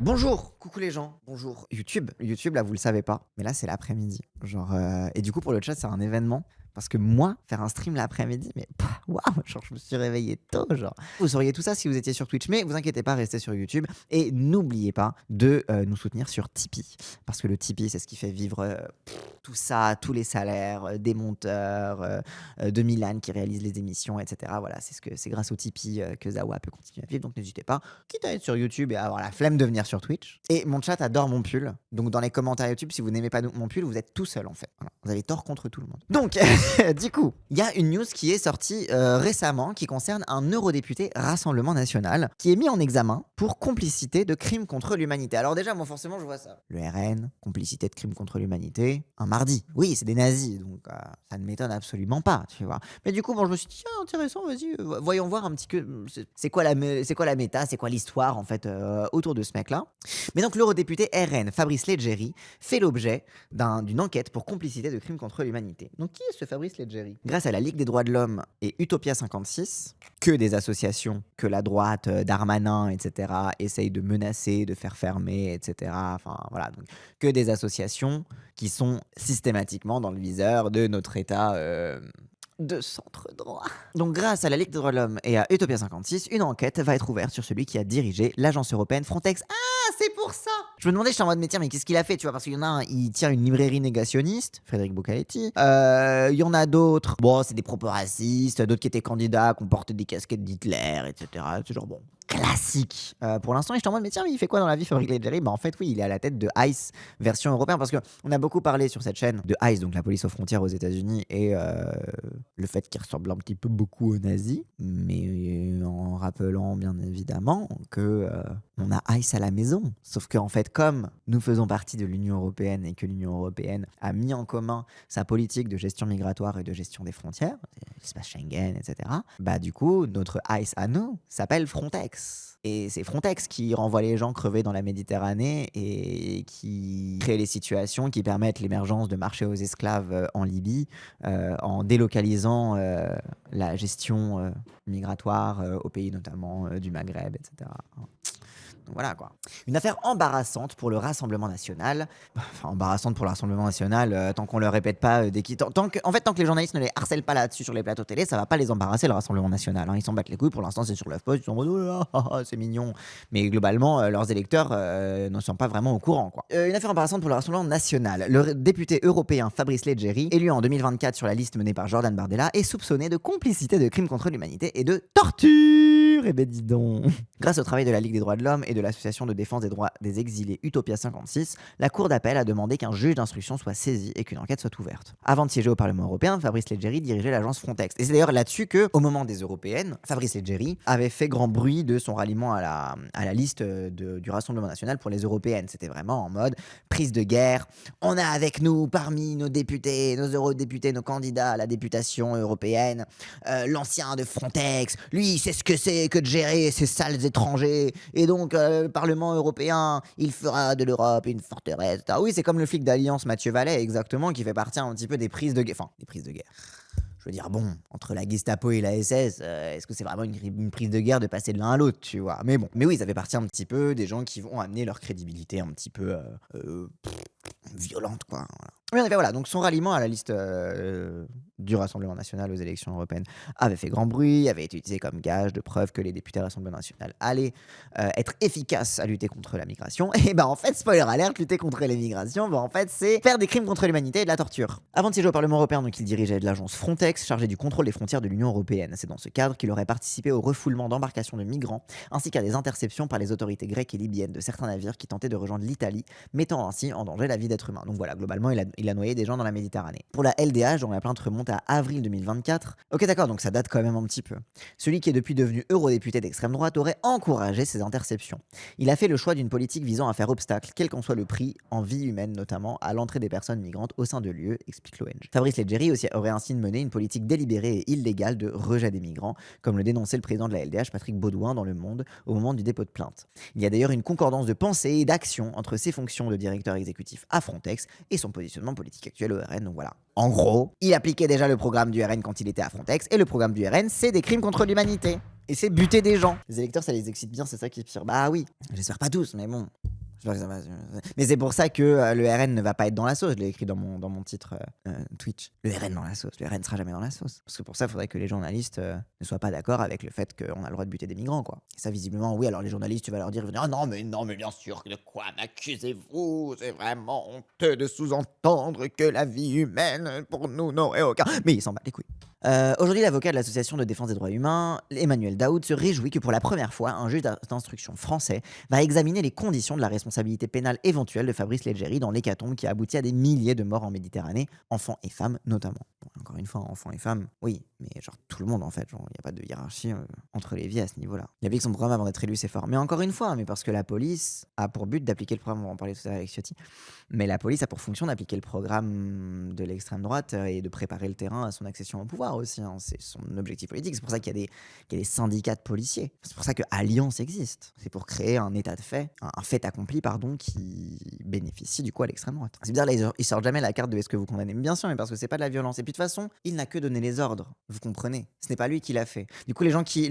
Bonjour, coucou les gens, bonjour YouTube. YouTube là vous le savez pas, mais là c'est l'après-midi. Et du coup pour le chat c'est un événement parce que moi faire un stream l'après-midi, mais waouh, genre je me suis réveillé tôt genre. Vous sauriez tout ça si vous étiez sur Twitch, mais vous inquiétez pas, restez sur YouTube et n'oubliez pas de nous soutenir sur Tipeee parce que le Tipeee c'est ce qui fait vivre tout ça, tous les salaires des monteurs, de Milan qui réalise les émissions, etc. Voilà, c'est grâce au Tipeee que Zawa peut continuer à vivre. Donc n'hésitez pas, quitte à être sur YouTube et à avoir la flemme de venir sur Twitch. Et mon chat adore mon pull. Donc dans les commentaires YouTube, si vous n'aimez pas mon pull, vous êtes tout seul en fait. Voilà. Vous avez tort contre tout le monde. Donc, du coup, il y a une news qui est sortie récemment qui concerne un eurodéputé Rassemblement National qui est mis en examen pour complicité de crimes contre l'humanité. Alors déjà, moi forcément, je vois ça. Le RN, complicité de crimes contre l'humanité, un mardi. Oui, c'est des nazis, donc ça ne m'étonne absolument pas, tu vois. Mais du coup, bon, je me suis dit, tiens, intéressant, vas-y, voyons voir un petit peu, c'est quoi la méta, c'est quoi l'histoire en fait autour de ce mec-là. Mais donc l'eurodéputé RN, Fabrice Leggeri, fait l'objet d'une enquête pour complicité de crimes contre l'humanité. Donc qui est ce Fabrice Leggeri? Grâce à la Ligue des droits de l'homme et Utopia 56, que des associations que la droite, Darmanin, etc., essayent de menacer, de faire fermer, etc. Enfin voilà, donc, que des associations qui sont systématiquement dans le viseur de notre État de centre droit. Donc grâce à la Ligue des droits de l'homme et à Utopia 56, une enquête va être ouverte sur celui qui a dirigé l'agence européenne Frontex. Ah, c'est pour ça. Je me demandais, j'étais en mode, mais tiens, mais qu'est-ce qu'il a fait, tu vois, parce qu'il y en a un, il tient une librairie négationniste, Frédéric Bocaletti. Il y en a d'autres, bon, c'est des propos racistes, d'autres qui étaient candidats, qui ont porté des casquettes d'Hitler, etc. C'est genre, bon, classique. Pour l'instant, j'étais en mode, mais tiens, mais il fait quoi dans la vie, Fabrice Leggeri? Bah en fait, oui, il est à la tête de ICE version européenne, parce que on a beaucoup parlé sur cette chaîne de ICE, donc la police aux frontières aux États-Unis, et le fait qu'il ressemble un petit peu beaucoup aux nazis, mais en rappelant bien évidemment que on a ICE à la maison. Sauf qu'en fait, comme nous faisons partie de l'Union européenne et que l'Union européenne a mis en commun sa politique de gestion migratoire et de gestion des frontières, l'espace Schengen, etc., bah du coup, notre ICE à nous s'appelle Frontex. Et c'est Frontex qui renvoie les gens crever dans la Méditerranée et qui crée les situations qui permettent l'émergence de marchés aux esclaves en Libye, en délocalisant la gestion migratoire aux pays notamment du Maghreb, etc. Donc voilà quoi. Une affaire embarrassante pour le Rassemblement National. Enfin, embarrassante pour le Rassemblement National, tant qu'on le répète pas, en fait, tant que les journalistes ne les harcèlent pas là-dessus sur les plateaux télé, ça va pas les embarrasser le Rassemblement National. Hein. Ils s'en battent les couilles, pour l'instant c'est sur l'HuffPost, ils sont en mode oh, c'est mignon. Mais globalement, leurs électeurs ne sont pas vraiment au courant quoi. Une affaire embarrassante pour le Rassemblement National. Le député européen Fabrice Leggeri, élu en 2024 sur la liste menée par Jordan Bardella, est soupçonné de complicité de crimes contre l'humanité et de torture. Eh ben dis donc. Grâce au travail de la Ligue des droits de l'homme et de l'association de défense des droits des exilés Utopia 56, la Cour d'appel a demandé qu'un juge d'instruction soit saisi et qu'une enquête soit ouverte. Avant de siéger au Parlement européen, Fabrice Leggeri dirigeait l'agence Frontex. Et c'est d'ailleurs là-dessus que, au moment des européennes, Fabrice Leggeri avait fait grand bruit de son ralliement à la liste du Rassemblement National pour les européennes. C'était vraiment en mode prise de guerre. On a avec nous, parmi nos députés, nos eurodéputés, nos candidats à la députation européenne, l'ancien de Frontex. Lui, il sait ce que c'est que de gérer ces sales étrangers. Et donc, le Parlement européen, il fera de l'Europe une forteresse. Ah oui, c'est comme le flic d'Alliance Mathieu Vallet, exactement, qui fait partie un petit peu des prises de guerre. Enfin, des prises de guerre. Je veux dire, bon, entre la Gestapo et la SS, est-ce que c'est vraiment une prise de guerre de passer de l'un à l'autre, tu vois? Mais bon, mais oui, ça fait partie un petit peu des gens qui vont amener leur crédibilité un petit peu violente, quoi. Voilà. Oui, en effet, voilà. Donc son ralliement à la liste du Rassemblement National aux élections européennes avait fait grand bruit, avait été utilisé comme gage de preuve que les députés Rassemblement National allaient être efficaces à lutter contre la migration. Et bah en fait, spoiler alert, lutter contre les migrations, bah en fait, c'est faire des crimes contre l'humanité et de la torture. Avant de siéger au Parlement européen, donc il dirigeait de l'agence Frontex, chargée du contrôle des frontières de l'Union européenne. C'est dans ce cadre qu'il aurait participé au refoulement d'embarcations de migrants, ainsi qu'à des interceptions par les autorités grecques et libyennes de certains navires qui tentaient de rejoindre l'Italie, mettant ainsi en danger la vie d'êtres humains. Donc voilà, globalement, il a noyé des gens dans la Méditerranée. Pour la LDH, dont la plainte remonte à avril 2024, ok d'accord, donc ça date quand même un petit peu. Celui qui est depuis devenu eurodéputé d'extrême droite aurait encouragé ces interceptions. Il a fait le choix d'une politique visant à faire obstacle, quel qu'en soit le prix, en vie humaine notamment, à l'entrée des personnes migrantes au sein de l'UE, explique l'ONG. Fabrice Leggeri aurait ainsi mené une politique délibérée et illégale de rejet des migrants, comme le dénonçait le président de la LDH, Patrick Baudouin, dans Le Monde, au moment du dépôt de plainte. Il y a d'ailleurs une concordance de pensée et d'action entre ses fonctions de directeur exécutif à Frontex et son positionnement politique actuel au RN, donc voilà. En gros, il appliquait déjà le programme du RN quand il était à Frontex, et le programme du RN, c'est des crimes contre l'humanité. Et c'est buter des gens. Les électeurs, ça les excite bien, c'est ça qui est pire. Bah oui, j'espère pas tous, mais bon. Mais c'est pour ça que le RN ne va pas être dans la sauce. Je l'ai écrit dans mon titre Twitch. Le RN dans la sauce. Le RN ne sera jamais dans la sauce. Parce que pour ça, il faudrait que les journalistes ne soient pas d'accord avec le fait qu'on a le droit de buter des migrants, quoi. Et ça, visiblement, oui. Alors les journalistes, tu vas leur dire, ils vont dire, ah non, mais bien sûr, de quoi m'accusez-vous? C'est vraiment honteux de sous-entendre que la vie humaine, pour nous, n'aurait aucun. Mais ils s'en battent les couilles. Aujourd'hui, l'avocat de l'association de défense des droits humains, Emmanuel Daoud, se réjouit que pour la première fois, un juge d'instruction français va examiner les conditions de la responsabilité pénale éventuelle de Fabrice Leggeri dans l'hécatombe qui a abouti à des milliers de morts en Méditerranée, enfants et femmes notamment. Bon, encore une fois, enfants et femmes, oui, mais genre tout le monde en fait, il n'y a pas de hiérarchie entre les vies à ce niveau-là. Il a dit que son programme avant d'être élu, c'est fort. Mais encore une fois, mais parce que la police a pour but d'appliquer le programme, on va en parler tout à l'heure avec Ciotti, mais la police a pour fonction d'appliquer le programme de l'extrême droite et de préparer le terrain à son accession au pouvoir aussi, hein. C'est son objectif politique. C'est pour ça qu'il y a des syndicats de policiers. C'est pour ça que Alliance existe. C'est pour créer un état de fait, un fait accompli, pardon, qui bénéficie du coup à l'extrême droite. C'est bizarre, là, ils sortent jamais la carte de est-ce que vous condamnez. Bien sûr, mais parce que c'est pas de la violence. Et puis de toute façon, il n'a que donné les ordres. Vous comprenez? Ce n'est pas lui qui l'a fait. Du coup, les gens qui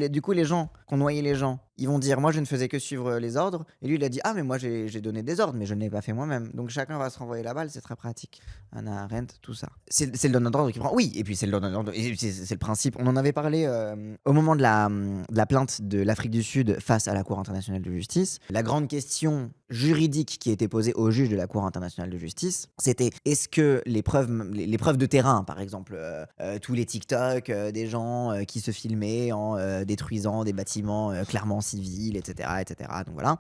ont noyé les gens, ils vont dire moi je ne faisais que suivre les ordres. Et lui il a dit ah mais moi j'ai donné des ordres, mais je ne l'ai pas fait moi-même. Donc chacun va se renvoyer la balle, c'est très pratique. Hannah Arendt, tout ça. C'est le donneur d'ordre qui prend. Oui, et puis c'est le donneur d'ordre. C'est le principe. On en avait parlé au moment de la plainte de l'Afrique du Sud face à la Cour internationale de justice. La grande question juridique qui était posée au juge de la Cour internationale de justice, c'était est-ce que les preuves de terrain, par exemple, tous les TikTok des gens qui se filmaient en détruisant des bâtiments clairement civils, etc., etc. Donc voilà.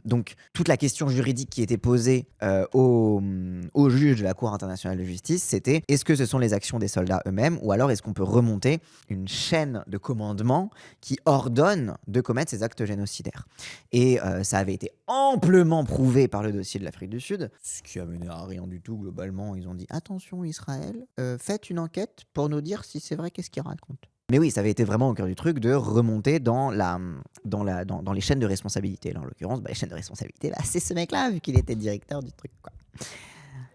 Donc toute la question juridique qui était posée au juge de la Cour internationale de justice, c'était est-ce que ce sont les actions des soldats eux-mêmes ou alors est-ce qu'on peut remonter une chaîne de commandement qui ordonne de commettre ces actes génocidaires. Et ça avait été amplement prouvé par le dossier de l'Afrique du Sud, ce qui a mené à rien du tout globalement. Ils ont dit attention Israël, faites une enquête pour nous dire si c'est vrai qu'est-ce qu'ils racontent. Mais oui, ça avait été vraiment au cœur du truc de remonter dans les chaînes de responsabilité. Là, en l'occurrence, les chaînes de responsabilité, c'est ce mec-là, vu qu'il était directeur du truc, quoi.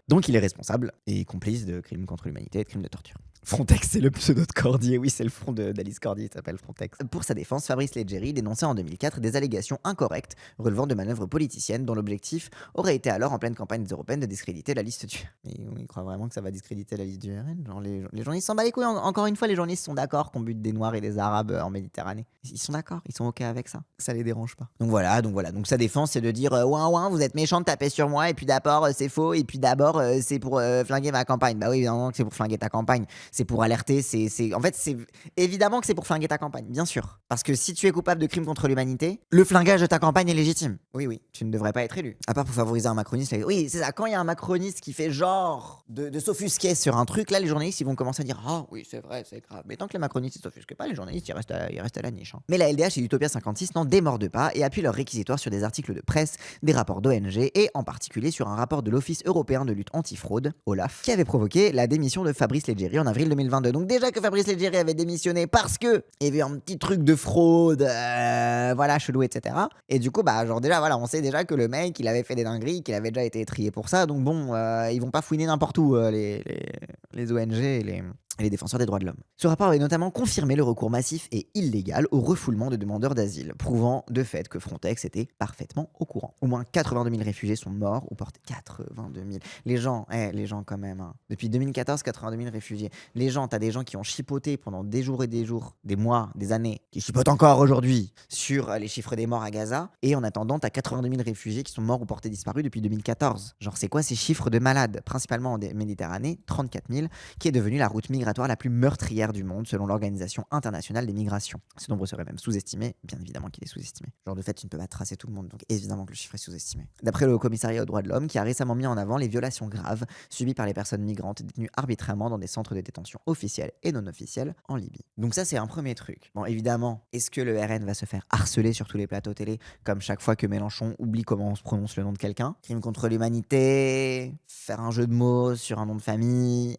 Donc il est responsable et complice de crimes contre l'humanité et de crimes de torture. Frontex, c'est le pseudo de Cordier. Oui, c'est le front d'Alice Cordier, il s'appelle Frontex. Pour sa défense, Fabrice Leggeri dénonçait en 2004 des allégations incorrectes relevant de manœuvres politiciennes dont l'objectif aurait été alors en pleine campagne européenne de discréditer la liste du... Mais il croit vraiment que ça va discréditer la liste du RN. Genre les journalistes s'en battent les couilles. Encore une fois, les journalistes sont d'accord qu'on bute des Noirs et des Arabes en Méditerranée. Ils sont d'accord, ils sont ok avec ça. Ça les dérange pas. Donc voilà. Donc sa défense, c'est de dire ouin, vous êtes méchant de taper sur moi, et puis d'abord c'est faux, et puis d'abord c'est pour flinguer ma campagne. Bah oui, évidemment que c'est pour flinguer ta campagne. C'est pour alerter, en fait, c'est évidemment que c'est pour flinguer ta campagne, bien sûr. Parce que si tu es coupable de crimes contre l'humanité, le flingage de ta campagne est légitime. Oui, tu ne devrais pas être élu. À part pour favoriser un macroniste. Oui, c'est ça. Quand il y a un macroniste qui fait genre de s'offusquer sur un truc, là, les journalistes, ils vont commencer à dire ah oui, c'est vrai, c'est grave. Mais tant que les macronistes ne s'offusquent pas, les journalistes, ils restent à la niche. Hein. Mais la LDH et Utopia 56 n'en démordent pas et appuient leurs réquisitoires sur des articles de presse, des rapports d'ONG et en particulier sur un rapport de l'Office européen de lutte antifraude, OLAF, qui avait provoqué la démission de Fabrice Leggeri en avril 2022. Donc déjà que Fabrice Leggeri avait démissionné parce que il y avait un petit truc de fraude, voilà, chelou, etc. Et du coup, genre déjà, voilà, on sait déjà que le mec, il avait fait des dingueries, qu'il avait déjà été étrié pour ça. Donc bon, ils vont pas fouiner n'importe où, les ONG et les défenseurs des droits de l'homme. Ce rapport avait notamment confirmé le recours massif et illégal au refoulement de demandeurs d'asile, prouvant de fait que Frontex était parfaitement au courant. Au moins 82 000 réfugiés sont morts ou portés. 82 000. Les gens quand même. Hein. Depuis 2014, 82 000 réfugiés. Les gens, t'as des gens qui ont chipoté pendant des jours, des mois, des années, qui chipotent encore aujourd'hui sur les chiffres des morts à Gaza. Et en attendant, t'as 82 000 réfugiés qui sont morts ou portés disparus depuis 2014. Genre, c'est quoi ces chiffres de malades? Principalement en Méditerranée, 34 000, qui est devenue la route migratoire la plus meurtrière du monde selon l'Organisation internationale des migrations. Ce nombre serait même sous-estimé, bien évidemment qu'il est sous-estimé. Genre de fait, tu ne peux pas tracer tout le monde, donc évidemment que le chiffre est sous-estimé. D'après le Haut Commissariat aux droits de l'homme, qui a récemment mis en avant les violations graves subies par les personnes migrantes détenues arbitrairement dans des centres de détention officiels et non officiels en Libye. Donc ça, c'est un premier truc. Bon, évidemment, est-ce que le RN va se faire harceler sur tous les plateaux télé, comme chaque fois que Mélenchon oublie comment on se prononce le nom de quelqu'un? Crime contre l'humanité, faire un jeu de mots sur un nom de famille...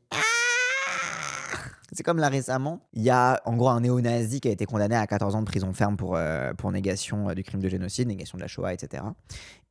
C'est comme là récemment, il y a en gros un néo-nazi qui a été condamné à 14 ans de prison ferme pour négation du crime de génocide, négation de la Shoah, etc.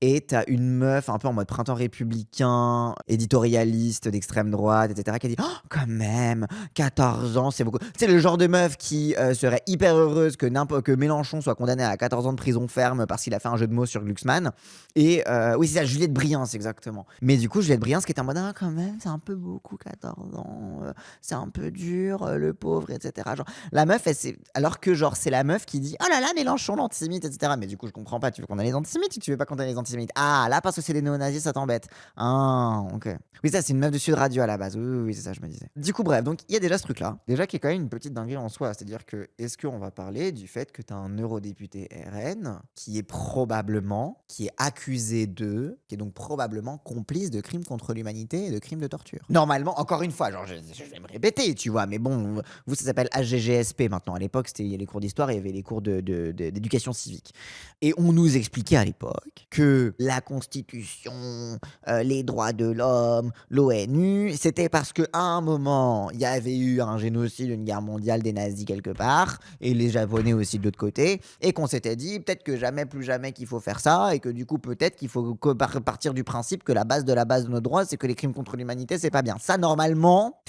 et t'as une meuf un peu en mode printemps républicain, éditorialiste d'extrême droite, etc., qui a dit oh, quand même, 14 ans, c'est beaucoup. C'est le genre de meuf qui serait hyper heureuse que Mélenchon soit condamné à 14 ans de prison ferme parce qu'il a fait un jeu de mots sur Glucksmann. Et oui, c'est ça, Juliette Briens, exactement. Mais du coup, Juliette Briens, qui était en mode ah, quand même, c'est un peu beaucoup, 14 ans, c'est un peu dur, le pauvre, etc. Genre, la meuf, alors que genre, c'est la meuf qui dit oh là là, Mélenchon, l'antisémite, etc. Mais du coup, je comprends pas, tu veux qu'on ait les antisémites ou tu veux pas qu'on ait les antisémites? Ah, là, parce que c'est des néo-nazis, ça t'embête. Ah, ok. Oui, ça, c'est une meuf de Sud Radio à la base. Oui, c'est ça, je me disais. Du coup, bref, donc il y a déjà ce truc-là. Déjà, qui est quand même une petite dinguerie en soi. C'est-à-dire que, est-ce qu'on va parler du fait que tu as un eurodéputé RN qui est accusé qui est donc probablement complice de crimes contre l'humanité et de crimes de torture. Normalement, encore une fois, genre, je vais me répéter, tu vois, mais bon, vous, ça s'appelle HGGSP maintenant. À l'époque, il y a les cours d'histoire et il y avait les cours d'éducation civique. Et on nous expliquait à l'époque que la Constitution, les droits de l'homme, l'ONU, c'était parce qu'à un moment, il y avait eu un génocide, une guerre mondiale des nazis quelque part, et les Japonais aussi de l'autre côté, et qu'on s'était dit peut-être que jamais, plus jamais qu'il faut faire ça, et que du coup, peut-être qu'il faut partir du principe que la base de nos droits, c'est que les crimes contre l'humanité, c'est pas bien. Ça, normalement,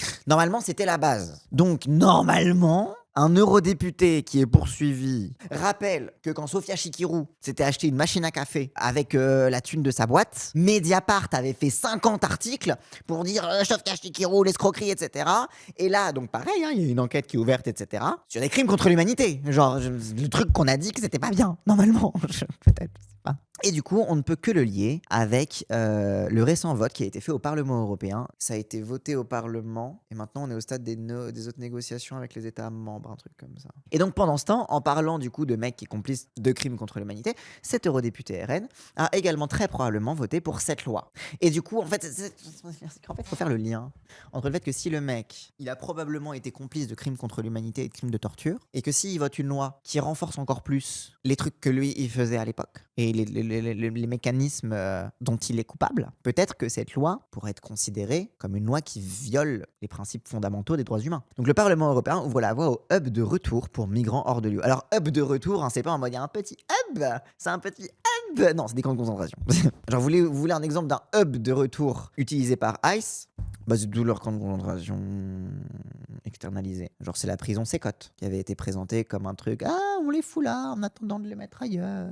c'était la base. Donc, normalement, un eurodéputé qui est poursuivi rappelle que quand Sofia Chikirou s'était acheté une machine à café avec la thune de sa boîte, Mediapart avait fait 50 articles pour dire Sofia Chikirou, l'escroquerie, etc. Et là, donc pareil, il y a une enquête qui est ouverte, etc. sur des crimes contre l'humanité. Genre, le truc qu'on a dit que c'était pas bien, normalement. Peut-être, je sais pas. Et du coup, on ne peut que le lier avec le récent vote qui a été fait au Parlement européen. Ça a été voté au Parlement et maintenant on est au stade des autres négociations avec les États membres, un truc comme ça. Et donc pendant ce temps, en parlant du coup de mecs qui complices de crimes contre l'humanité, cet eurodéputé RN a également très probablement voté pour cette loi. Et du coup, en fait, il faut faire le lien entre le fait que si le mec, il a probablement été complice de crimes contre l'humanité et de crimes de torture, et que s'il vote une loi qui renforce encore plus les trucs que lui, il faisait à l'époque, et les mécanismes dont il est coupable, peut-être que cette loi pourrait être considérée comme une loi qui viole les principes fondamentaux des droits humains. Donc le Parlement européen ouvre la voie au hub de retour pour migrants hors de l'UE. Alors hub de retour, c'est pas en mode il y a un petit hub, c'est un petit hub. Non, c'est des camps de concentration. Genre vous voulez un exemple d'un hub de retour utilisé par ICE? Bah, c'est tout leur camp de concentration externalisé. Genre c'est la prison Sécotte qui avait été présentée comme un truc on les fout là en attendant de les mettre ailleurs.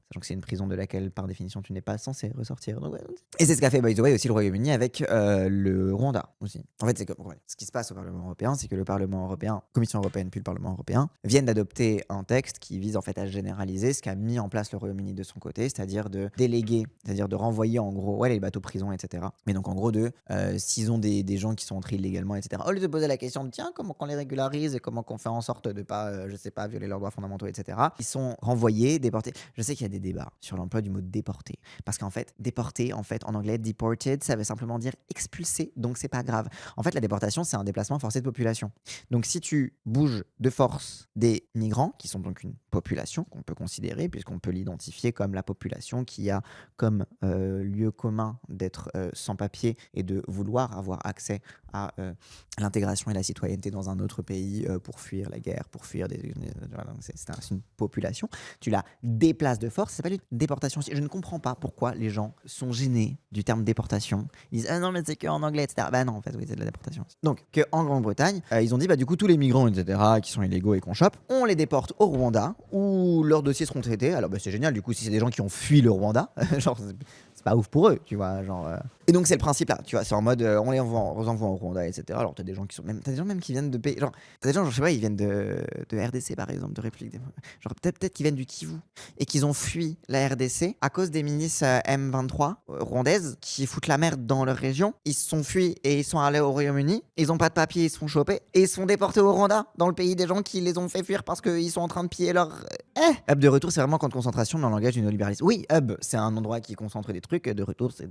Sachant que c'est une prison de laquelle par définition tu n'es pas censé ressortir. Donc, ouais. Et c'est ce qu'a fait by the way aussi le Royaume-Uni avec le Rwanda aussi. En fait, c'est que ce qui se passe au Parlement européen, c'est que le Parlement européen, Commission européenne puis le Parlement européen viennent d'adopter un texte qui vise en fait à généraliser ce qu'a mis en place le Royaume-Uni de son côté, c'est-à-dire de déléguer, c'est-à-dire de renvoyer en gros les bateaux prisons, etc. Mais donc en gros s'ils ont des gens qui sont entrés illégalement, etc. Au lieu de poser la question de tiens comment qu'on les régularise et comment qu'on fait en sorte de pas je sais pas violer leurs droits fondamentaux, etc. Ils sont renvoyés, déportés. Je sais qu'il y a des débats sur l'emploi du mot déporté, parce qu'en fait déporté en anglais deported, ça veut simplement dire expulsé, donc c'est pas grave. En fait la déportation c'est un déplacement forcé de population. Donc si tu bouges de force des migrants, qui sont donc une population qu'on peut considérer puisqu'on peut l'identifier comme la population qui a comme lieu commun d'être sans papier et de vouloir avoir accès à l'intégration et la citoyenneté dans un autre pays pour fuir la guerre, pour fuir c'est une population. Tu la déplaces de force, c'est pas une déportation. Je ne comprends pas pourquoi les gens sont gênés du terme déportation. Ils disent non mais c'est qu'en anglais, etc. Bah non en fait oui c'est de la déportation. Donc qu'en Grande-Bretagne, ils ont dit du coup tous les migrants etc. qui sont illégaux et qu'on chope, on les déporte au Rwanda où leurs dossiers seront traités. Alors c'est génial du coup si c'est des gens qui ont fui le Rwanda, genre c'est pas ouf pour eux, tu vois, genre. Et donc c'est le principe là, tu vois, c'est en mode on les envoie au Rwanda, etc. Alors t'as des gens qui sont même, t'as des gens même qui viennent de pays, genre t'as des gens, je sais pas, ils viennent de RDC par exemple, de République, genre peut-être qu'ils viennent du Kivu et qu'ils ont fui la RDC à cause des milices M23 rwandaises qui foutent la merde dans leur région. Ils se sont fuis et ils sont allés au Royaume-Uni. Ils ont pas de papier, ils se font choper et ils se font déporter au Rwanda, dans le pays des gens qui les ont fait fuir parce qu'ils sont en train de piller leur. Hub de retour, c'est vraiment camp de concentration dans le langage du néolibéralisme. Oui, hub, c'est un endroit qui concentre des trucs. De retour, c'est.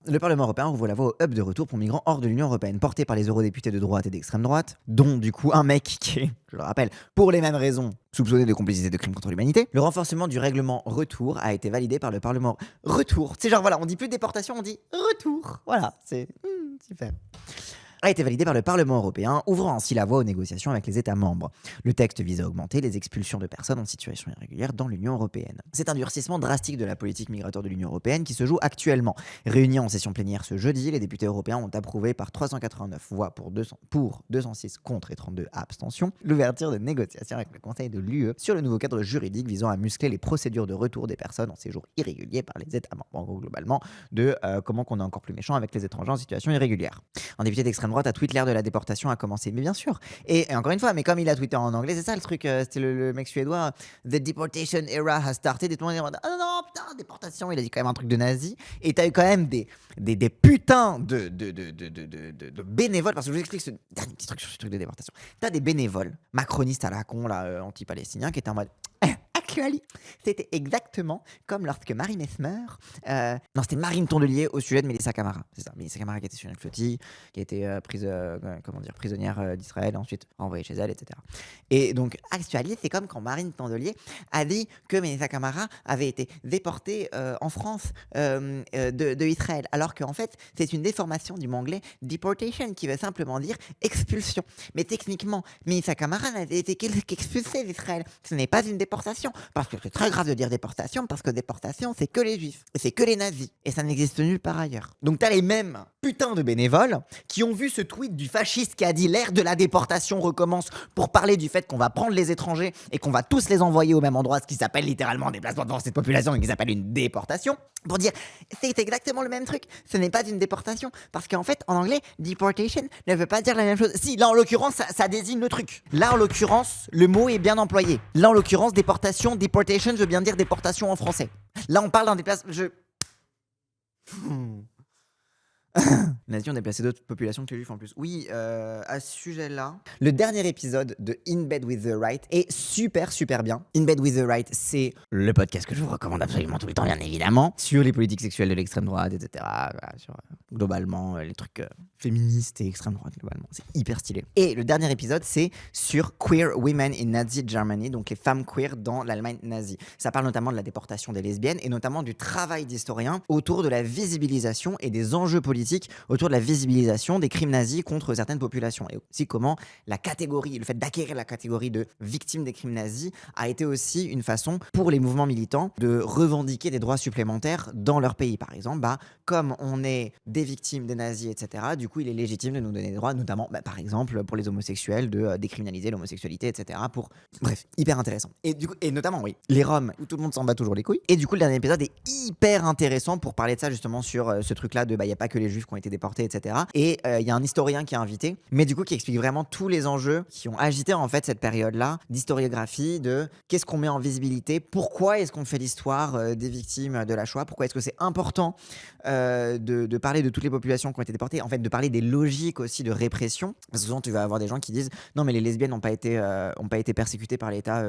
Le Parlement européen ouvre la voie au hub de retour pour migrants hors de l'Union européenne, porté par les eurodéputés de droite et d'extrême droite, dont du coup un mec qui est, je le rappelle, pour les mêmes raisons, soupçonné de complicité de crimes contre l'humanité. Le renforcement du règlement retour a été validé par le Parlement. Retour, c'est genre voilà, on dit plus déportation, on dit retour. Voilà, c'est super. a été validé par le Parlement européen, ouvrant ainsi la voie aux négociations avec les États membres. Le texte vise à augmenter les expulsions de personnes en situation irrégulière dans l'Union européenne. C'est un durcissement drastique de la politique migratoire de l'Union européenne qui se joue actuellement. Réunis en session plénière ce jeudi, les députés européens ont approuvé par 389 voix pour 206 contre et 32 abstentions l'ouverture de négociations avec le Conseil de l'UE sur le nouveau cadre juridique visant à muscler les procédures de retour des personnes en séjour irrégulier par les États membres. En gros, globalement, de comment qu'on est encore plus méchant avec les étrangers en situation irrégulière. Un député d'extrême droite a tweeté l'ère de la déportation a commencé, mais bien sûr. Et encore une fois, mais comme il a tweeté en anglais, c'est ça le truc, c'était le mec suédois, The deportation era has started, et tout le monde dit, ah non, non, putain, déportation, il a dit quand même un truc de nazi, et t'as eu quand même des putains de bénévoles, parce que je vous explique ce dernier petit truc sur ce truc de déportation. T'as des bénévoles, macronistes à la con, là, anti-palestiniens, qui étaient en mode... C'était exactement comme lorsque Marie Messmer, non, c'était Marine Tondelier au sujet de Mélissa Camara. C'est ça, Mélissa Camara qui était sur une flottille, qui a été prisonnière d'Israël, ensuite envoyée chez elle, etc. Et donc, actuellement, c'est comme quand Marine Tondelier a dit que Mélissa Camara avait été déportée en France de Israël, alors qu'en fait, c'est une déformation du mot anglais deportation, qui veut simplement dire expulsion. Mais techniquement, Mélissa Camara n'a été qu'expulsée d'Israël. Ce n'est pas une déportation. Parce que c'est très grave de dire déportation, parce que déportation, c'est que les juifs, et c'est que les nazis, et ça n'existe nulle part ailleurs. Donc t'as les mêmes putains de bénévoles qui ont vu ce tweet du fasciste qui a dit l'ère de la déportation recommence pour parler du fait qu'on va prendre les étrangers et qu'on va tous les envoyer au même endroit, ce qui s'appelle littéralement déplacement de force de population et qui s'appelle une déportation, pour dire c'est exactement le même truc, ce n'est pas une déportation, parce qu'en fait en anglais, deportation ne veut pas dire la même chose. Si, là en l'occurrence, ça désigne le truc. Là en l'occurrence, le mot est bien employé. Là en l'occurrence, deportation veut bien dire déportation en français. Là, on parle d'un déplacement. Les nazis ont déplacé d'autres populations que les juifs en plus. Oui, à ce sujet-là, le dernier épisode de In Bed with the Right est super bien. In Bed with the Right, c'est le podcast que je vous recommande absolument tout le temps, bien évidemment, sur les politiques sexuelles de l'extrême droite, etc. Voilà, sur globalement les trucs féministes et extrême droite, globalement. C'est hyper stylé. Et le dernier épisode, c'est sur Queer Women in Nazi Germany, donc les femmes queer dans l'Allemagne nazie. Ça parle notamment de la déportation des lesbiennes et notamment du travail d'historiens autour de la visibilisation et des enjeux politiques autour de la visibilisation des crimes nazis contre certaines populations, et aussi comment le fait d'acquérir la catégorie de victimes des crimes nazis a été aussi une façon pour les mouvements militants de revendiquer des droits supplémentaires dans leur pays. Par exemple, comme on est des victimes des nazis, etc., du coup il est légitime de nous donner des droits, notamment par exemple pour les homosexuels, de décriminaliser l'homosexualité, etc. Bref, hyper intéressant. Et notamment, oui, les Roms, où tout le monde s'en bat toujours les couilles. Et du coup, le dernier épisode est hyper intéressant pour parler de ça, justement, sur ce truc-là de il n'y a pas que les juifs qui ont été déportés, etc. Et il y a un historien qui est invité, mais du coup qui explique vraiment tous les enjeux qui ont agité en fait cette période-là d'historiographie, de qu'est-ce qu'on met en visibilité, pourquoi est-ce qu'on fait l'histoire des victimes de la Shoah, pourquoi est-ce que c'est important de parler de toutes les populations qui ont été déportées, en fait de parler des logiques aussi de répression, parce que souvent tu vas avoir des gens qui disent non mais les lesbiennes n'ont pas été persécutées par l'État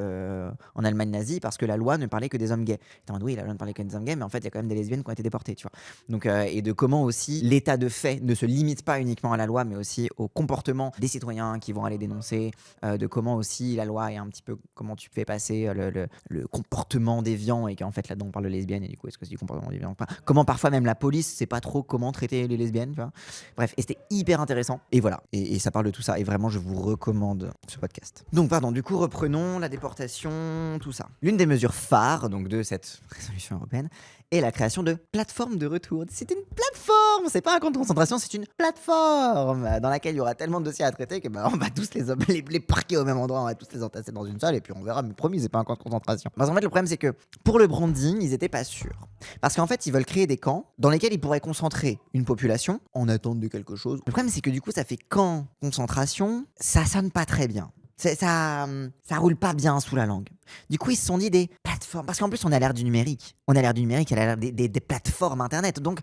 en Allemagne nazie parce que la loi ne parlait que des hommes gays. Oui, la loi ne parlait que des hommes gays, mais en fait il y a quand même des lesbiennes qui ont été déportées, tu vois. Donc et de comment aussi l'état de fait ne se limite pas uniquement à la loi, mais aussi au comportement des citoyens qui vont aller dénoncer, de comment aussi la loi est un petit peu comment tu fais passer le comportement déviant, et qu'en fait là-dedans on parle de lesbiennes, et du coup est-ce que c'est du comportement déviant ou pas, comment parfois même la police sait pas trop comment traiter les lesbiennes, tu vois. Bref, et c'était hyper intéressant, et voilà, et ça parle de tout ça, et vraiment je vous recommande ce podcast. Donc pardon, du coup reprenons la déportation, tout ça. L'une des mesures phares donc de cette résolution européenne est la création de plateformes de retour. C'est une plateforme, c'est pas un camp de concentration, c'est une plateforme dans laquelle il y aura tellement de dossiers à traiter que on va tous les parquer au même endroit, on va tous les entasser dans une salle et puis on verra, mais promis, c'est pas un camp de concentration. Parce qu'en fait, le problème, c'est que pour le branding, ils étaient pas sûrs. Parce qu'en fait, ils veulent créer des camps dans lesquels ils pourraient concentrer une population en attente de quelque chose. Le problème, c'est que du coup, ça fait camp concentration, ça sonne pas très bien. Ça roule pas bien sous la langue. Du coup, ils se sont dit des plateformes. Parce qu'en plus, on a l'air du numérique. On a l'air du numérique, elle a l'air des plateformes internet. Donc,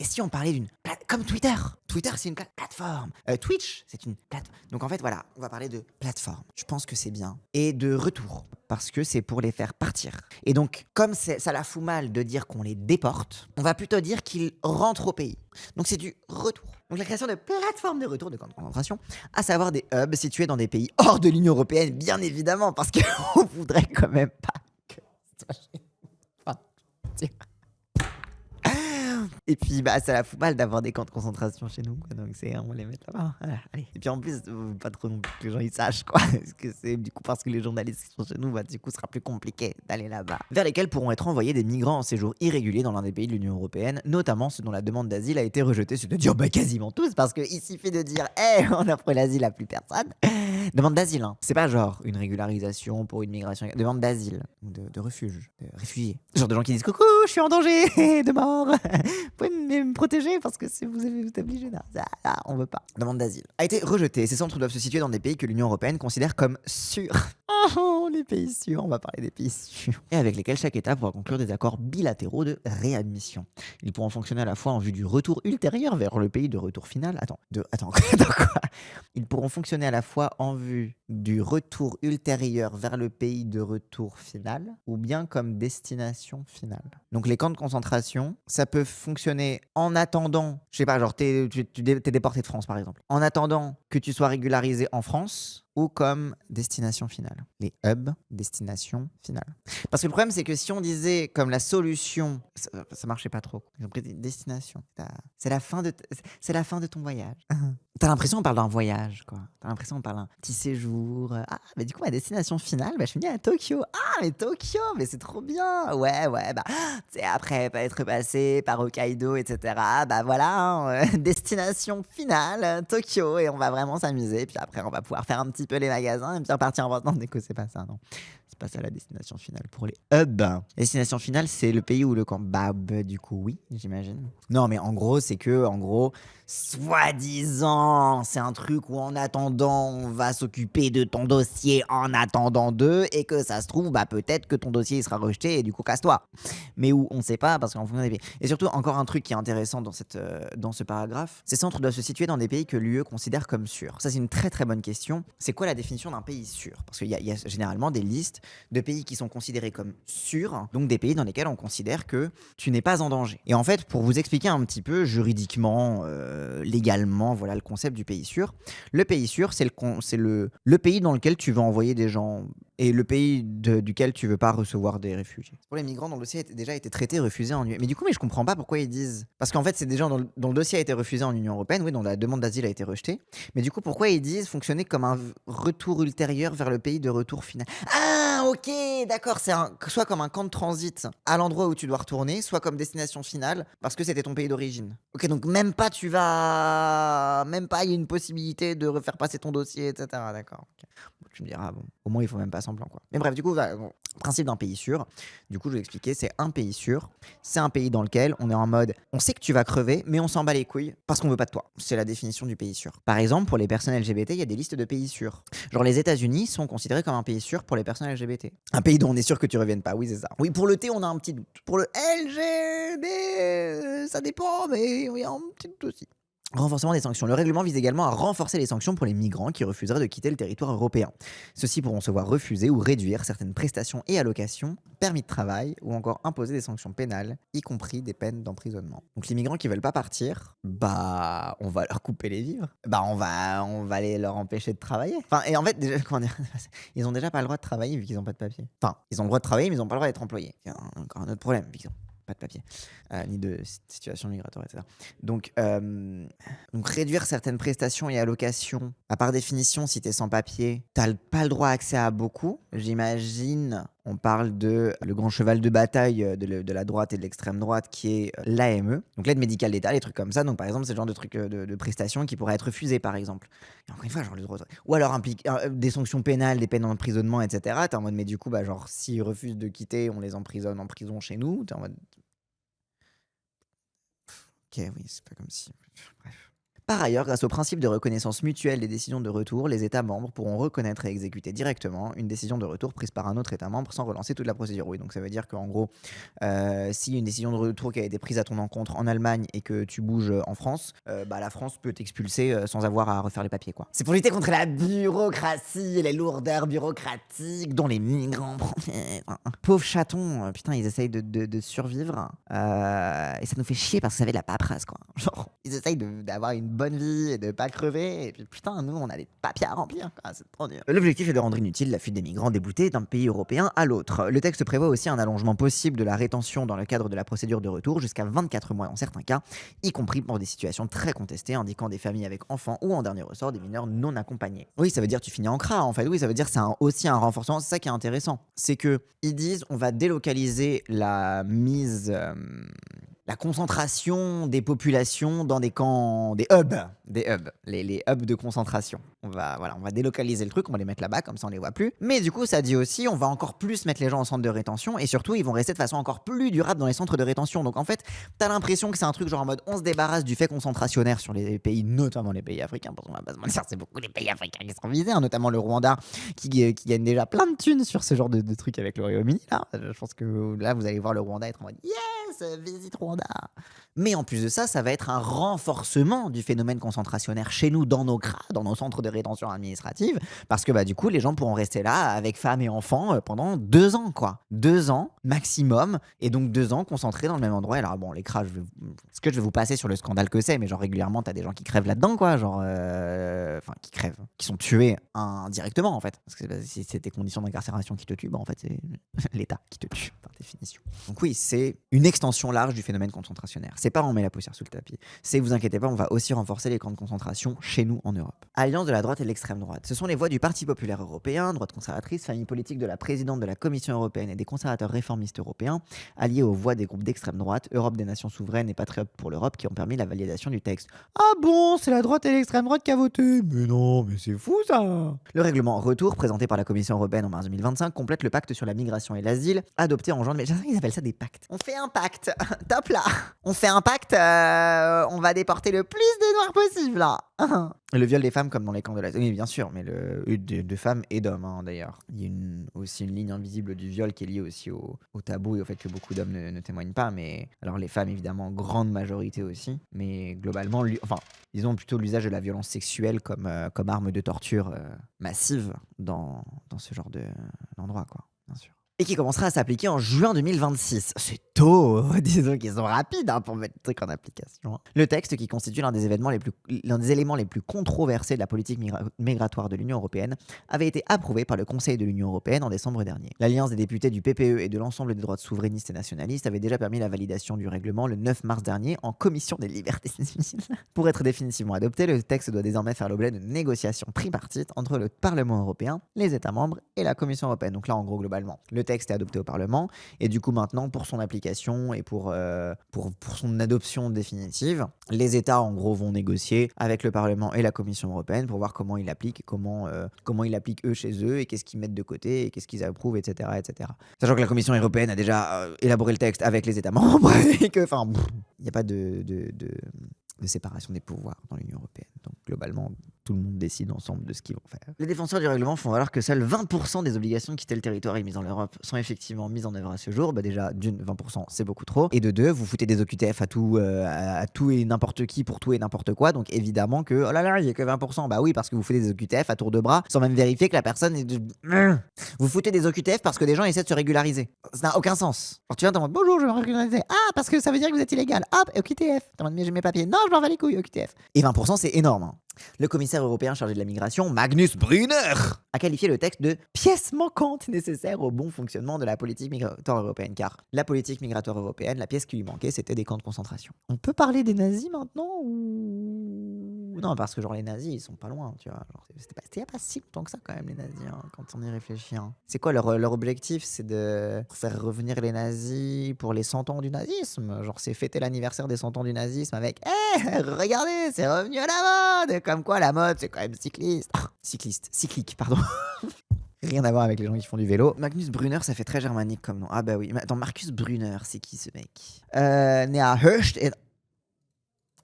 et si on parlait comme Twitter? Twitter, c'est une plateforme. Twitch, c'est une plateforme. Donc en fait, voilà, on va parler de plateforme. Je pense que c'est bien. Et de retour, parce que c'est pour les faire partir. Et donc, comme ça la fout mal de dire qu'on les déporte, on va plutôt dire qu'ils rentrent au pays. Donc c'est du retour. Donc la création de plateformes de retour de camps de concentration, à savoir des hubs situés dans des pays hors de l'Union européenne, bien évidemment, parce qu'on voudrait quand même pas que... Et puis, bah, ça la fout mal d'avoir des camps de concentration chez nous, quoi. Donc, on va les mettre là-bas. Voilà, allez. Et puis, en plus, pas trop non plus que les gens ils sachent, quoi. Parce que les journalistes qui sont chez nous, bah, du coup, ce sera plus compliqué d'aller là-bas. Vers lesquels pourront être envoyés des migrants en séjour irrégulier dans l'un des pays de l'Union européenne, notamment ceux dont la demande d'asile a été rejetée. C'est-à-dire, bah, quasiment tous, parce qu'il suffit de dire, on offre l'asile à plus personne. Demande d'asile, hein. C'est pas genre une régularisation pour une migration. Demande d'asile, ou de refuge, de réfugiés. Genre de gens qui disent coucou, je suis en danger de mort. Vous pouvez me protéger parce que si vous êtes obligé. Non, on veut pas. Demande d'asile a été rejetée. Ces centres doivent se situer dans des pays que l'Union européenne considère comme sûrs. Oh, les pays sûrs, on va parler des pays sûrs. Et avec lesquels chaque État pourra conclure des accords bilatéraux de réadmission. Ils pourront fonctionner à la fois en vue du retour ultérieur vers le pays de retour final. Attends, quoi? Ils pourront fonctionner à la fois en vue du retour ultérieur vers le pays de retour final ou bien comme destination finale. Donc les camps de concentration, ça peut fonctionner en attendant, je sais pas, genre t'es déporté de France par exemple, en attendant que tu sois régularisé en France ou comme destination finale. Les hubs, destination finale. Parce que le problème, c'est que si on disait comme la solution, ça marchait pas trop. Ils ont pris destination. C'est la fin de ton voyage. T'as l'impression qu'on parle d'un voyage, quoi. T'as l'impression qu'on parle d'un petit séjour. Ah, mais du coup, ma destination finale, bah, je finis à Tokyo. Ah, mais Tokyo, mais c'est trop bien. Ouais, bah, tu sais, après être passé par Hokkaido, etc., bah voilà, destination finale, Tokyo, et on va vraiment s'amuser. Puis après, on va pouvoir faire un petit peu les magasins et puis repartir en vacances. Non, déco, c'est pas ça, non. C'est pas ça la destination finale pour les hubs. La destination finale, c'est le pays où le camp. Bah, du coup, oui, j'imagine. Non, mais en gros, c'est que, soi-disant, c'est un truc où en attendant, on va s'occuper de ton dossier en attendant d'eux et que ça se trouve, bah peut-être que ton dossier il sera rejeté et du coup, casse-toi. Mais où on sait pas parce qu'en fonction des pays. Et surtout, encore un truc qui est intéressant dans ce paragraphe, ces centres doivent se situer dans des pays que l'UE considère comme sûrs. Ça, c'est une très très bonne question. C'est quoi la définition d'un pays sûr? Parce qu'il y a généralement des listes de pays qui sont considérés comme sûrs, donc des pays dans lesquels on considère que tu n'es pas en danger. Et en fait, pour vous expliquer un petit peu juridiquement, légalement, voilà le concept du pays sûr. Le pays sûr, c'est le pays dans lequel tu veux envoyer des gens et le pays duquel tu veux pas recevoir des réfugiés. Pour les migrants dont le dossier a déjà été traité, refusé en UE. Mais du coup, je comprends pas pourquoi ils disent. Parce qu'en fait, c'est des gens dont le dossier a été refusé en Union européenne, oui, dont la demande d'asile a été rejetée. Mais du coup, pourquoi ils disent fonctionner comme un retour ultérieur vers le pays de retour final? Ah, ok, d'accord. C'est soit comme un camp de transit à l'endroit où tu dois retourner, soit comme destination finale parce que c'était ton pays d'origine. Ok, donc même pas il y a une possibilité de refaire passer ton dossier, etc. D'accord. Okay. Bon, tu me diras, bon, au moins il faut même pas semblant, quoi. Mais bref, du coup, principe d'un pays sûr. Du coup, je vais expliquer, c'est un pays sûr. C'est un pays dans lequel on est en mode, on sait que tu vas crever, mais on s'en bat les couilles parce qu'on veut pas de toi. C'est la définition du pays sûr. Par exemple, pour les personnes LGBT, il y a des listes de pays sûrs. Genre les États-Unis sont considérés comme un pays sûr pour les personnes LGBT. Un pays dont on est sûr que tu reviennes pas. Oui, c'est ça. Oui, pour le T, on a un petit doute. Pour le LGBT, ça dépend, mais oui, un petit doute aussi. Renforcement des sanctions. Le règlement vise également à renforcer les sanctions pour les migrants qui refuseraient de quitter le territoire européen. Ceux-ci pourront se voir refuser ou réduire certaines prestations et allocations, permis de travail ou encore imposer des sanctions pénales, y compris des peines d'emprisonnement. Donc les migrants qui veulent pas partir, bah on va leur couper les vivres. Bah on va leur empêcher de travailler. Enfin, et en fait, déjà, comment dire, ils ont déjà pas le droit de travailler vu qu'ils ont pas de papier. Enfin, ils ont le droit de travailler mais ils ont pas le droit d'être employés. C'est encore un autre problème vu qu'ils ont pas de papier, ni de situation migratoire, etc. Donc réduire certaines prestations et allocations, par définition, si t'es sans papier, t'as pas le droit à accès à beaucoup, j'imagine. On parle de le grand cheval de bataille de la droite et de l'extrême droite qui est l'AME, donc l'aide médicale d'État, les trucs comme ça. Donc par exemple, c'est le genre de trucs de prestations qui pourraient être refusées par exemple. Et encore une fois, genre le droit. Ou alors implique des sanctions pénales, des peines d'emprisonnement, etc. T'es en mode, mais du coup, bah genre s'ils refusent de quitter, on les emprisonne en prison chez nous. T'es en mode. Ok, oui, c'est pas comme si. Bref. Par ailleurs, grâce au principe de reconnaissance mutuelle des décisions de retour, les États membres pourront reconnaître et exécuter directement une décision de retour prise par un autre État membre sans relancer toute la procédure. Oui, donc ça veut dire qu'en gros, s'il y a une décision de retour qui a été prise à ton encontre en Allemagne et que tu bouges en France, bah la France peut t'expulser sans avoir à refaire les papiers, quoi. C'est pour lutter contre la bureaucratie et les lourdeurs bureaucratiques dont les migrants pauvres chatons, putain, ils essayent de survivre et ça nous fait chier parce que ça fait de la paperasse, quoi. Genre, ils essayent d'avoir une bonne vie et de pas crever. Et puis putain, nous, on a des papiers à remplir, quoi. C'est trop dur. L'objectif est de rendre inutile la fuite des migrants déboutés d'un pays européen à l'autre. Le texte prévoit aussi un allongement possible de la rétention dans le cadre de la procédure de retour jusqu'à 24 mois dans certains cas, y compris pour des situations très contestées, indiquant des familles avec enfants ou en dernier ressort des mineurs non accompagnés. Oui, ça veut dire tu finis en CRA en fait. Oui, ça veut dire c'est aussi un renforcement. C'est ça qui est intéressant. C'est que ils disent on va délocaliser la concentration des populations dans des camps, des hubs, les hubs de concentration. On va délocaliser le truc, on va les mettre là-bas, comme ça on les voit plus. Mais du coup, ça dit aussi, on va encore plus mettre les gens en centre de rétention et surtout, ils vont rester de façon encore plus durable dans les centres de rétention. Donc en fait, t'as l'impression que c'est un truc genre en mode, on se débarrasse du fait concentrationnaire sur les pays, notamment les pays africains, parce qu'on va pas se mentir, c'est beaucoup les pays africains qui sont visés, hein, notamment le Rwanda, qui gagne déjà plein de thunes sur ce genre de trucs avec le Royaume-Uni. Là, je pense que là, vous allez voir le Rwanda être en mode, yes, visite Rwanda. Mais en plus de ça, ça va être un renforcement du phénomène concentrationnaire chez nous, dans nos CRA, dans nos centres de rétention administrative, parce que du coup, les gens pourront rester là avec femmes et enfants pendant 2 ans, quoi. 2 ans maximum, et donc 2 ans concentrés dans le même endroit. Alors bon, les CRA, ce que je vais vous passer sur le scandale que c'est, mais genre régulièrement, t'as des gens qui crèvent là-dedans, quoi, genre, qui crèvent, qui sont tués indirectement, en fait. Parce que si c'est tes conditions d'incarcération qui te tuent, en fait, c'est l'État qui te tue, par définition. Donc oui, c'est une extension large du phénomène concentrationnaire. C'est pas on met la poussière sous le tapis. C'est, vous inquiétez pas, on va aussi renforcer les camps de concentration chez nous en Europe. Alliance de la droite et de l'extrême droite. Ce sont les voix du Parti populaire européen, droite conservatrice, famille politique de la présidente de la Commission européenne et des conservateurs réformistes européens, alliés aux voix des groupes d'extrême droite, Europe des nations souveraines et Patriotes pour l'Europe, qui ont permis la validation du texte. Ah bon, c'est la droite et l'extrême droite qui a voté? Mais non, mais c'est fou ça. Le règlement retour, présenté par la Commission européenne en mars 2025, complète le pacte sur la migration et l'asile, adopté en juin. Mais ils appellent ça des pactes. On fait un pacte. Top là. On fait un pacte, on va déporter le plus de noirs possible là. Le viol des femmes comme dans les camps de la... Oui, bien sûr, mais de femmes et d'hommes, hein, d'ailleurs. Il y a aussi une ligne invisible du viol qui est liée aussi au tabou et au fait que beaucoup d'hommes ne témoignent pas. Mais alors les femmes, évidemment, grande majorité aussi. Mais globalement, disons plutôt l'usage de la violence sexuelle comme arme de torture massive dans ce genre d'endroit, quoi, bien sûr. Et qui commencera à s'appliquer en juin 2026. C'est tôt, disons qu'ils sont rapides pour mettre le truc en application. Le texte, qui constitue l'un des éléments les plus controversés de la politique migratoire de l'Union européenne, avait été approuvé par le Conseil de l'Union européenne en décembre dernier. L'alliance des députés du PPE et de l'ensemble des droites souverainistes et nationalistes avait déjà permis la validation du règlement le 9 mars dernier en commission des libertés civiles. Pour être définitivement adopté, le texte doit désormais faire l'objet de négociations tripartites entre le Parlement européen, les États membres et la Commission européenne. Donc là, en gros, globalement, le texte est adopté au Parlement et du coup maintenant pour son application et pour son adoption définitive, les États en gros vont négocier avec le Parlement et la Commission européenne pour voir comment ils l'appliquent et comment ils l'appliquent eux chez eux et qu'est-ce qu'ils mettent de côté et qu'est-ce qu'ils approuvent, etc., etc. Sachant que la Commission européenne a déjà élaboré le texte avec les États membres et que il n'y a pas de séparation des pouvoirs dans l'Union européenne. Donc globalement, tout le monde décide ensemble de ce qu'ils vont faire. Les défenseurs du règlement font valoir que seuls 20% des obligations de quitter le territoire émises en Europe sont effectivement mises en œuvre à ce jour. Déjà, d'une, 20%, c'est beaucoup trop. Et de deux, vous foutez des OQTF à tout et n'importe qui pour tout et n'importe quoi. Donc évidemment que, oh là là, il n'y a que 20%. Bah oui, parce que vous foutez des OQTF à tour de bras sans même vérifier que la personne est Vous foutez des OQTF parce que des gens essaient de se régulariser. Ça n'a aucun sens. Alors tu viens, t'es en mode, bonjour, je vais me régulariser. Ah, parce que ça veut dire que vous êtes illégal. Hop, OQTF. T'es en mode, mais j'ai mes papiers. Non, je m'en bats les couilles, OQTF. Et 20%, c'est énorme, hein. Le commissaire européen chargé de la migration, Magnus Brunner, a qualifié le texte de pièce manquante nécessaire au bon fonctionnement de la politique migratoire européenne. Car la politique migratoire européenne, la pièce qui lui manquait, c'était des camps de concentration. On peut parler des nazis maintenant ou... Non, parce que genre les nazis, ils sont pas loin, tu vois. C'était pas si longtemps que ça quand même, les nazis, hein, quand on y réfléchit. Hein. C'est quoi leur objectif? C'est de faire revenir les nazis pour les 100 ans du nazisme. Genre c'est fêter l'anniversaire des 100 ans du nazisme avec regardez, c'est revenu à la mode. Comme quoi la mode, c'est quand même cyclique, pardon. Rien à voir avec les gens qui font du vélo. Magnus Brunner, ça fait très germanique comme nom. Ah bah oui. Mais attends, Marcus Brunner, c'est qui ce mec? Né à Höchst et...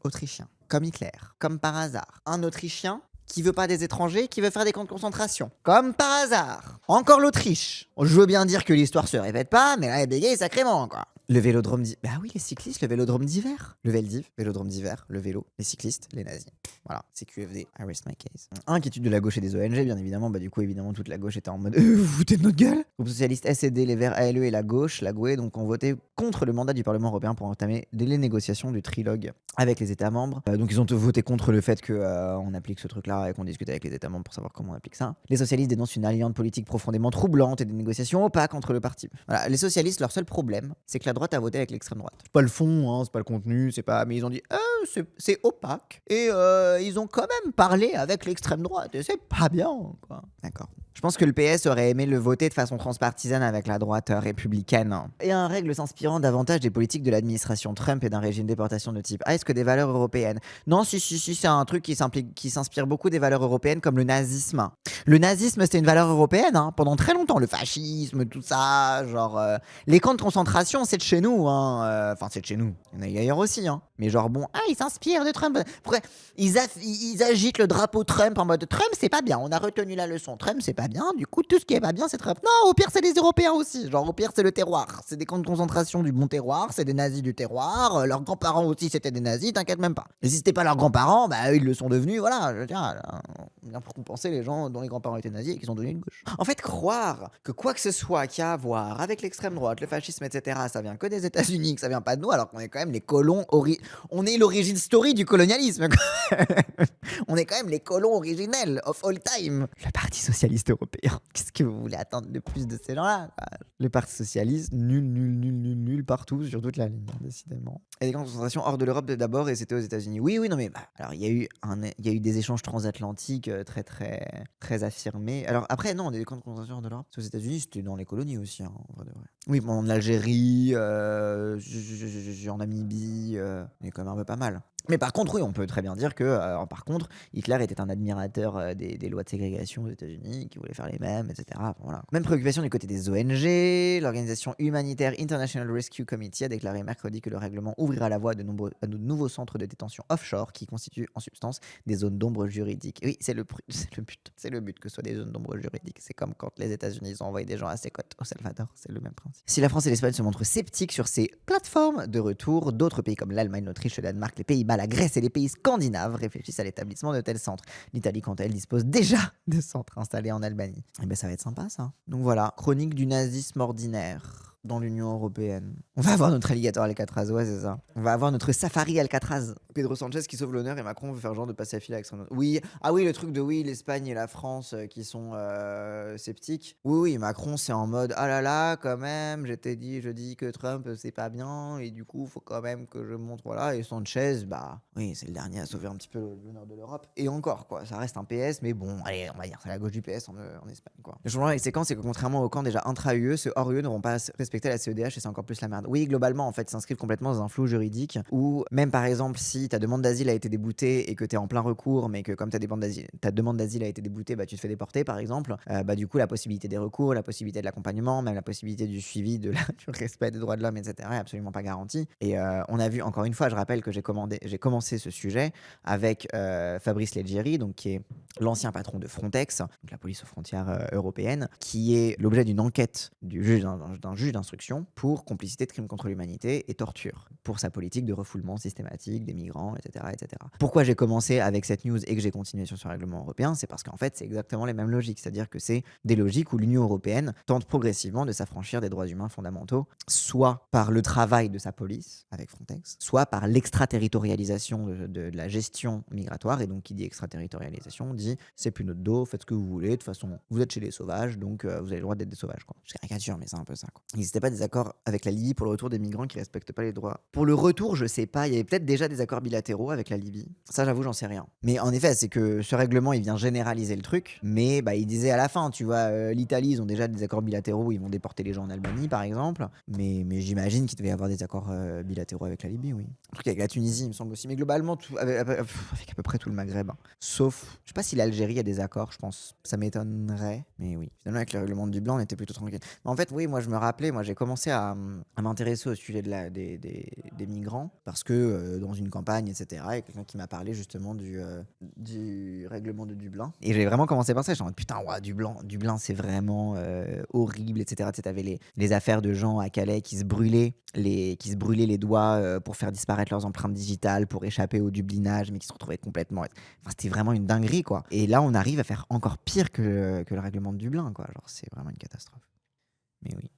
Autrichien. Comme Hitler. Comme par hasard. Un Autrichien qui veut pas des étrangers, qui veut faire des camps de concentration. Comme par hasard. Encore l'Autriche. Je veux bien dire que l'histoire se répète pas, mais là, elle bégaye sacrément, quoi. Le vélodrome d'hiver. Bah oui, les cyclistes, le vélodrome d'hiver. Le Veldiv, vélodrome d'hiver, le vélo, les cyclistes, les nazis. Voilà, c'est QFD, I rest my case. Inquiétude de la gauche et des ONG, bien évidemment. Bah du coup, évidemment, toute la gauche était en mode vous vous foutez de notre gueule. Groupe socialiste SED, les Verts, ALE et la gauche, la GUE, donc ont voté contre le mandat du Parlement européen pour entamer les négociations du trilogue avec les États membres. Donc ils ont voté contre le fait qu'on applique ce truc-là et qu'on discute avec les États membres pour savoir comment on applique ça. Les socialistes dénoncent une alliance politique profondément troublante et des négociations opaques entre le parti. Voilà, les socialistes, leur seul problème, c'est que la droite a voté avec l'extrême droite. C'est pas le fond, hein, c'est pas le contenu, c'est pas. Mais ils ont dit c'est opaque et ils ont quand même parlé avec l'extrême droite et c'est pas bien, quoi. D'accord. Je pense que le PS aurait aimé le voter de façon transpartisane avec la droite républicaine. Et un règle s'inspirant davantage des politiques de l'administration Trump et d'un régime de déportation de type est-ce que des valeurs européennes. Non, si, c'est un truc qui s'inspire beaucoup des valeurs européennes comme le nazisme. Le nazisme, c'était une valeur européenne pendant très longtemps. Le fascisme, tout ça, genre... les camps de concentration, c'est de chez nous. Enfin, c'est de chez nous. Il y en a ailleurs aussi. Mais genre, bon, ils s'inspirent de Trump. Pourquoi ils agitent le drapeau Trump en mode Trump, c'est pas bien. On a retenu la leçon. Trump, c'est pas bien. Du coup, tout ce qui est pas bien, c'est Trump. Non, au pire, c'est les Européens aussi. Genre, au pire, c'est le terroir. C'est des camps de concentration du bon terroir. C'est des nazis du terroir. Leurs grands-parents aussi, c'était des nazis. T'inquiète même pas. Et si c'était pas leurs grands-parents, bah, eux, ils le sont devenus. Voilà. Je veux dire, bien pour compenser les gens dont les grands-parents étaient nazis et qui sont devenus une gauche. En fait, croire que quoi que ce soit qui a à voir avec l'extrême droite, le fascisme, etc., ça vient que des États-Unis, que ça vient pas de nous, alors qu'on est quand même les colons. On est l'origine story du colonialisme. On est quand même les colons originels of all time. Le Parti socialiste européen. Qu'est-ce que vous voulez attendre de plus de ces gens-là? Le Parti socialiste, nul partout sur toute la ligne, décidément. Et des camps de concentration hors de l'Europe d'abord, et c'était aux États-Unis. Oui, non mais alors il y a eu des échanges transatlantiques très affirmés. Alors après non, des camps de concentration hors de l'Europe. Aux États-Unis, c'était dans les colonies aussi, en vrai de vrai. Oui, bon, en Algérie, en Namibie, il y a quand même un peu pas mal. Mais par contre, oui, on peut très bien dire que, par contre, Hitler était un admirateur des lois de ségrégation aux États-Unis, qui voulait faire les mêmes, etc. Voilà. Même préoccupation du côté des ONG. L'organisation humanitaire International Rescue Committee a déclaré mercredi que le règlement ouvrira la voie à de nouveaux centres de détention offshore qui constituent en substance des zones d'ombre juridique. Oui, c'est le but. C'est le but que ce soit des zones d'ombre juridique. C'est comme quand les États-Unis ont envoyé des gens à ses côtes au Salvador. C'est le même principe. Si la France et l'Espagne se montrent sceptiques sur ces plateformes de retour, d'autres pays comme l'Allemagne, l'Autriche, le Danemark, les Pays-Bas, la Grèce et les pays scandinaves réfléchissent à l'établissement de tels centres. L'Italie, quant à elle, dispose déjà de centres installés en Albanie. Et ben ça va être sympa ça. Donc voilà, chronique du nazisme ordinaire dans l'Union européenne. On va avoir notre alligator Alcatraz, ouais c'est ça. On va avoir notre safari Alcatraz. Pedro Sanchez qui sauve l'honneur et Macron veut faire genre de passer à fil avec son honneur. Oui, le truc de l'Espagne et la France qui sont sceptiques. Oui, Macron c'est en mode ah là là quand même, je dis que Trump c'est pas bien et du coup faut quand même que je montre voilà. Et Sanchez, oui c'est le dernier à sauver un petit peu l'honneur de l'Europe. Et encore quoi, ça reste un PS mais bon, allez on va dire c'est la gauche du PS en Espagne quoi. Le changement avec ces camps c'est que contrairement aux camps déjà intra-UE, ceux hors UE n'auront pas respecté la CEDH et c'est encore plus la merde. Oui, globalement, en fait, ils s'inscrivent complètement dans un flou juridique où, même par exemple, si ta demande d'asile a été déboutée et que t'es en plein recours, mais que comme ta demande d'asile a été déboutée, tu te fais déporter, par exemple, du coup, la possibilité des recours, la possibilité de l'accompagnement, même la possibilité du suivi du respect des droits de l'homme, etc., est absolument pas garantie. Et on a vu, encore une fois, je rappelle que j'ai commencé ce sujet avec Fabrice Leggeri, donc qui est l'ancien patron de Frontex, donc la police aux frontières européenne, qui est l'objet d'une enquête d'un juge d'instruction pour complicité de crimes contre l'humanité et torture, pour sa politique de refoulement systématique des migrants, etc. Pourquoi j'ai commencé avec cette news et que j'ai continué sur ce règlement européen, c'est parce qu'en fait, c'est exactement les mêmes logiques, c'est-à-dire que c'est des logiques où l'Union européenne tente progressivement de s'affranchir des droits humains fondamentaux, soit par le travail de sa police, avec Frontex, soit par l'extraterritorialisation de la gestion migratoire, et donc qui dit extraterritorialisation, dit c'est plus notre dos, faites ce que vous voulez, de toute façon, vous êtes chez les sauvages, donc vous avez le droit d'être des sauvages, quoi. Je caricature, mais c'est un peu ça, quoi. Il n'existait pas des accords avec la Libye pour le retour des migrants qui respectent pas les droits. Pour le retour, je sais pas, il y avait peut-être déjà des accords bilatéraux avec la Libye. Ça, j'avoue, j'en sais rien. Mais en effet, c'est que ce règlement, il vient généraliser le truc, mais il disait à la fin, tu vois, l'Italie, ils ont déjà des accords bilatéraux où ils vont déporter les gens en Albanie, par exemple, mais j'imagine qu'il devait y avoir des accords bilatéraux avec la Libye, oui. Un truc avec la Tunisie, il me semble aussi, mais globalement, avec à peu près tout le Maghreb, sauf, je sais pas si l'Algérie a des accords, je pense, ça m'étonnerait, mais oui. Finalement, avec le règlement de Dublin, on était plutôt tranquille. Mais en fait, oui, moi, je me rappelais, j'ai commencé à m'intéresser au sujet des migrants parce que dans une campagne, etc., il y a quelqu'un qui m'a parlé justement du règlement de Dublin. Et j'ai vraiment commencé par ça. J'ai en mode putain, ouah, Dublin, c'est vraiment horrible, etc. Tu sais, t'avais les affaires de gens à Calais qui se brûlaient les doigts pour faire disparaître leurs empreintes digitales, pour échapper au dublinage, mais qui se retrouvaient complètement. Enfin, c'était vraiment une dinguerie, quoi. Et là, on arrive à faire encore pire que le règlement de Dublin, quoi. Genre, c'est vraiment une catastrophe. Mais oui.